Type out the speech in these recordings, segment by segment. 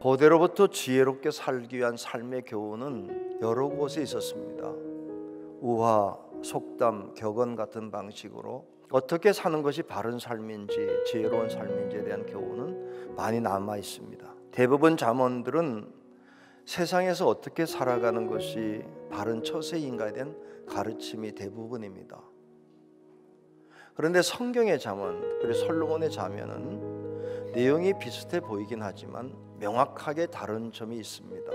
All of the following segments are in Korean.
고대로부터 지혜롭게 살기 위한 삶의 교훈은 여러 곳에 있었습니다. 우화, 속담, 격언 같은 방식으로 어떻게 사는 것이 바른 삶인지, 지혜로운 삶인지에 대한 교훈은 많이 남아 있습니다. 대부분 잠언들은 세상에서 어떻게 살아가는 것이 바른 처세인가에 대한 가르침이 대부분입니다. 그런데 성경의 잠언, 그리고 솔로몬의 잠언은 내용이 비슷해 보이긴 하지만 명확하게 다른 점이 있습니다.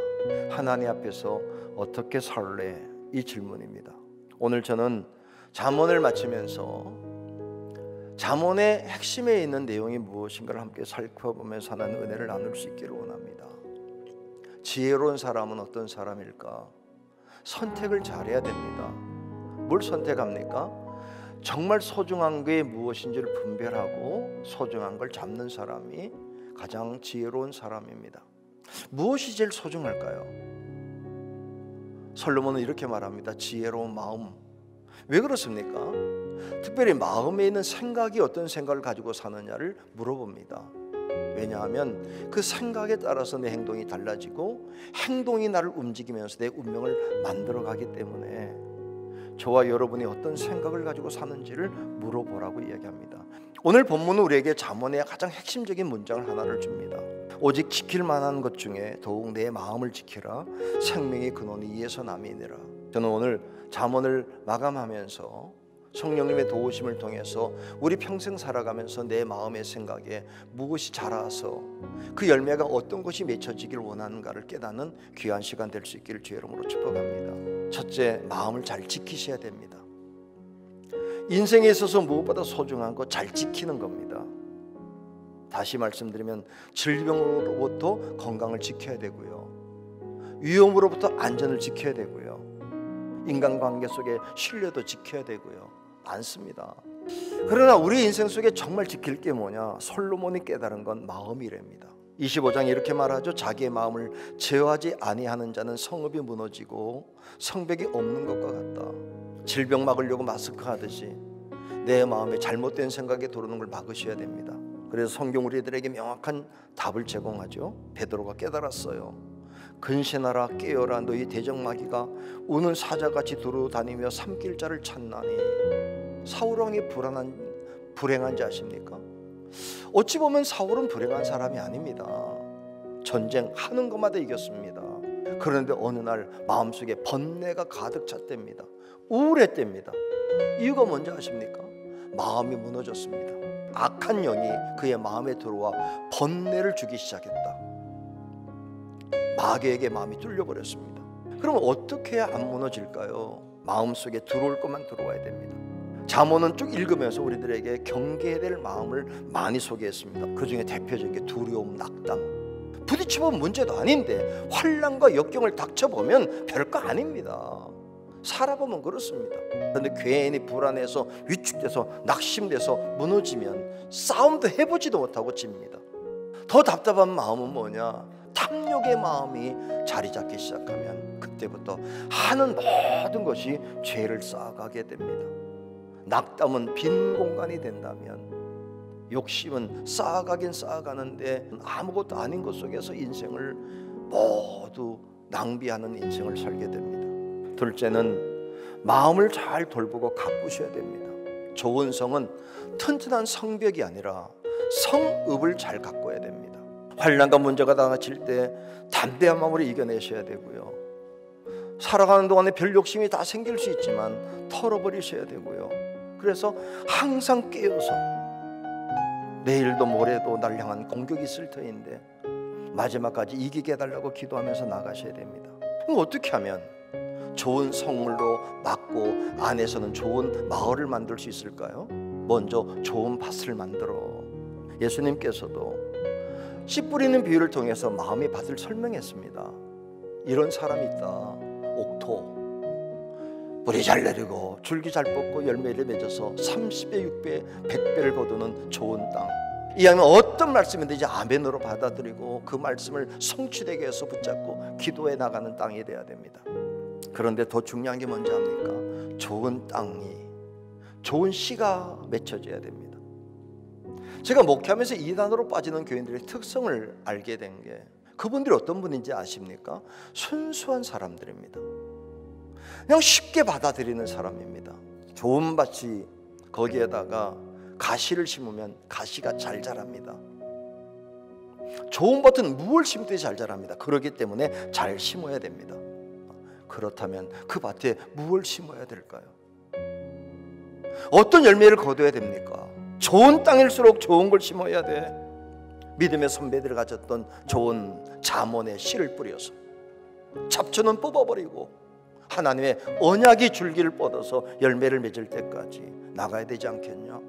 하나님 앞에서 어떻게 살래? 이 질문입니다. 오늘 저는 잠언을 마치면서 잠언의 핵심에 있는 내용이 무엇인가를 함께 살펴보면서 하나님의 은혜를 나눌 수 있기를 원합니다. 지혜로운 사람은 어떤 사람일까? 선택을 잘해야 됩니다. 뭘 선택합니까? 정말 소중한 게 무엇인지를 분별하고 소중한 걸 잡는 사람이 가장 지혜로운 사람입니다. 무엇이 제일 소중할까요? 솔로몬은 이렇게 말합니다. 지혜로운 마음. 왜 그렇습니까? 특별히 마음에 있는 생각이 어떤 생각을 가지고 사느냐를 물어봅니다. 왜냐하면 그 생각에 따라서 내 행동이 달라지고 행동이 나를 움직이면서 내 운명을 만들어가기 때문에 저와 여러분이 어떤 생각을 가지고 사는지를 물어보라고 이야기합니다. 오늘 본문은 우리에게 잠언의 가장 핵심적인 문장을 하나를 줍니다. 오직 지킬 만한 것 중에 더욱 내 마음을 지키라. 생명의 근원이 이에서 남이니라. 저는 오늘 잠언을 마감하면서 성령님의 도우심을 통해서 우리 평생 살아가면서 내 마음의 생각에 무엇이 자라서 그 열매가 어떤 것이 맺혀지길 원하는가를 깨닫는 귀한 시간 될 수 있기를 주의 이름으로 축복합니다. 첫째, 마음을 잘 지키셔야 됩니다. 인생에 있어서 무엇보다 소중한 거 잘 지키는 겁니다. 다시 말씀드리면 질병으로부터 건강을 지켜야 되고요, 위험으로부터 안전을 지켜야 되고요, 인간관계 속에 신뢰도 지켜야 되고요, 많습니다. 그러나 우리 인생 속에 정말 지킬 게 뭐냐? 솔로몬이 깨달은 건 마음이랍니다. 25장에 이렇게 말하죠. 자기의 마음을 제어하지 아니하는 자는 성읍이 무너지고 성벽이 없는 것과 같다. 질병 막으려고 마스크 하듯이 내 마음에 잘못된 생각이 들어오는 걸 막으셔야 됩니다. 그래서 성경 우리들에게 명확한 답을 제공하죠. 베드로가 깨달았어요. 근신하라, 깨어라. 너희 대적마귀가 우는 사자같이 두루다니며 삼킬 자를 찾나니. 사울왕이 불행한 자십니까? 어찌 보면 사울은 불행한 사람이 아닙니다. 전쟁하는 것마다 이겼습니다. 그런데 어느 날 마음속에 번뇌가 가득 찼답니다. 우울했답니다. 이유가 뭔지 아십니까? 마음이 무너졌습니다. 악한 영이 그의 마음에 들어와 번뇌를 주기 시작했다. 마귀에게 마음이 뚫려버렸습니다. 그럼 어떻게 해야 안 무너질까요? 마음속에 들어올 것만 들어와야 됩니다. 잠언은 쭉 읽으면서 우리들에게 경계해야 될 마음을 많이 소개했습니다. 그 중에 대표적인 게 두려움, 낙담. 부딪혀보면 문제도 아닌데 환난과 역경을 닥쳐보면 별거 아닙니다. 살아보면 그렇습니다. 그런데 괜히 불안해서 위축돼서 낙심돼서 무너지면 싸움도 해보지도 못하고 집니다. 더 답답한 마음은 뭐냐? 탐욕의 마음이 자리 잡기 시작하면 그때부터 하는 모든 것이 죄를 쌓아가게 됩니다. 낙담은 빈 공간이 된다면 욕심은 쌓아가긴 쌓아가는데 아무것도 아닌 것 속에서 인생을 모두 낭비하는 인생을 살게 됩니다. 둘째는 마음을 잘 돌보고 가꾸셔야 됩니다. 좋은 성은 튼튼한 성벽이 아니라 성읍을 잘 가꿔야 됩니다. 환난과 문제가 닥칠 때 담대한 마음으로 이겨내셔야 되고요, 살아가는 동안에 별 욕심이 다 생길 수 있지만 털어버리셔야 되고요, 그래서 항상 깨어서 내일도 모레도 날 향한 공격이 있을 터인데 마지막까지 이기게 해달라고 기도하면서 나가셔야 됩니다. 그럼 어떻게 하면 좋은 성물로 막고 안에서는 좋은 마을을 만들 수 있을까요? 먼저 좋은 밭을 만들어. 예수님께서도 씨 뿌리는 비유를 통해서 마음의 밭을 설명했습니다. 이런 사람이 있다. 옥토, 뿌리 잘 내리고 줄기 잘 뻗고 열매를 맺어서 30배, 6배, 100배를 거두는 좋은 땅. 이왕이면 어떤 말씀이든지 아멘으로 받아들이고 그 말씀을 성취되게 해서 붙잡고 기도해 나가는 땅이 돼야 됩니다. 그런데 더 중요한 게 뭔지 압니까? 좋은 땅이, 좋은 씨가 맺혀져야 됩니다. 제가 목회하면서 이단으로 빠지는 교인들의 특성을 알게 된 게 그분들이 어떤 분인지 아십니까? 순수한 사람들입니다. 그냥 쉽게 받아들이는 사람입니다. 좋은 밭이 거기에다가 가시를 심으면 가시가 잘 자랍니다. 좋은 밭은 무를 심듯이 잘 자랍니다. 그렇기 때문에 잘 심어야 됩니다. 그렇다면 그 밭에 무엇을 심어야 될까요? 어떤 열매를 거둬야 됩니까? 좋은 땅일수록 좋은 걸 심어야 돼. 믿음의 선배들이 가졌던 좋은 잠언의 씨를 뿌려서 잡초는 뽑아버리고 하나님의 언약의 줄기를 뻗어서 열매를 맺을 때까지 나가야 되지 않겠냐?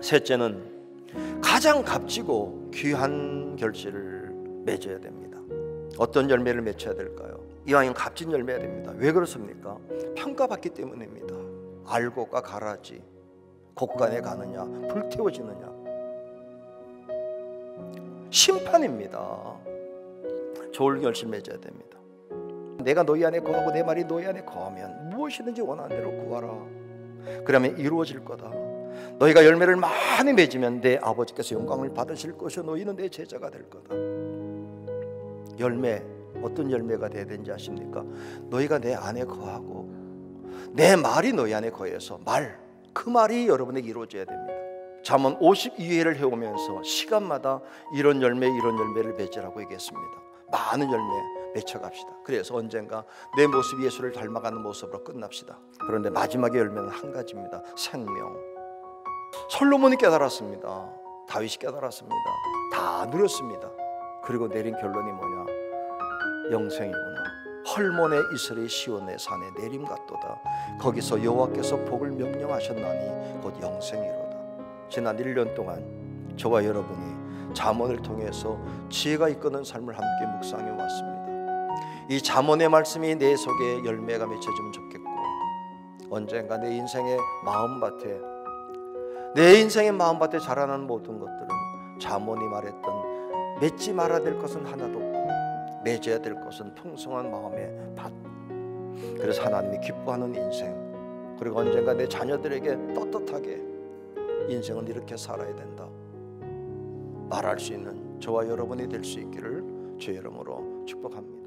셋째는 가장 값지고 귀한 결실을 맺어야 됩니다. 어떤 열매를 맺어야 될까요? 이왕이면 값진 열매가 됩니다. 왜 그렇습니까? 평가받기 때문입니다. 알곡과 가라지 곡간에 가느냐 불태워지느냐 심판입니다. 좋은 결실 맺어야 됩니다. 내가 너희 안에 거하고 내 말이 너희 안에 거하면 무엇이든지 원하는 대로 구하라. 그러면 이루어질 거다. 너희가 열매를 많이 맺으면 내 아버지께서 영광을 받으실 것이요 너희는 내 제자가 될 거다. 열매, 어떤 열매가 돼야 되는지 아십니까? 너희가 내 안에 거하고 내 말이 너희 안에 거해서 그 말이 여러분에게 이루어져야 됩니다. 잠언 52회를 해오면서 시간마다 이런 열매를 맺으라고 얘기했습니다. 많은 열매 맺혀갑시다. 그래서 언젠가 내 모습이 예수를 닮아가는 모습으로 끝납시다. 그런데 마지막의 열매는 한 가지입니다. 생명. 솔로몬이 깨달았습니다. 다윗이 깨달았습니다. 다 누렸습니다. 그리고 내린 결론이 뭐냐? 영생이구나. 헐몬의 이슬이 시온의 산에 내림 같도다. 거기서 여호와께서 복을 명령하셨나니 곧 영생이로다. 지난 1년 동안 저와 여러분이 잠언을 통해서 지혜가 이끄는 삶을 함께 묵상해 왔습니다. 이 잠언의 말씀이 내 속에 열매가 맺혀지면 좋겠고, 언젠가 내 인생의 마음밭에 자라나는 모든 것들은 잠언이 말했던 맺지 말아야 될 것은 하나도 없고 맺어야 될 것은 풍성한 마음의 밭. 그래서 하나님이 기뻐하는 인생, 그리고 언젠가 내 자녀들에게 떳떳하게 인생은 이렇게 살아야 된다 말할 수 있는 저와 여러분이 될 수 있기를 주의 이름으로 축복합니다.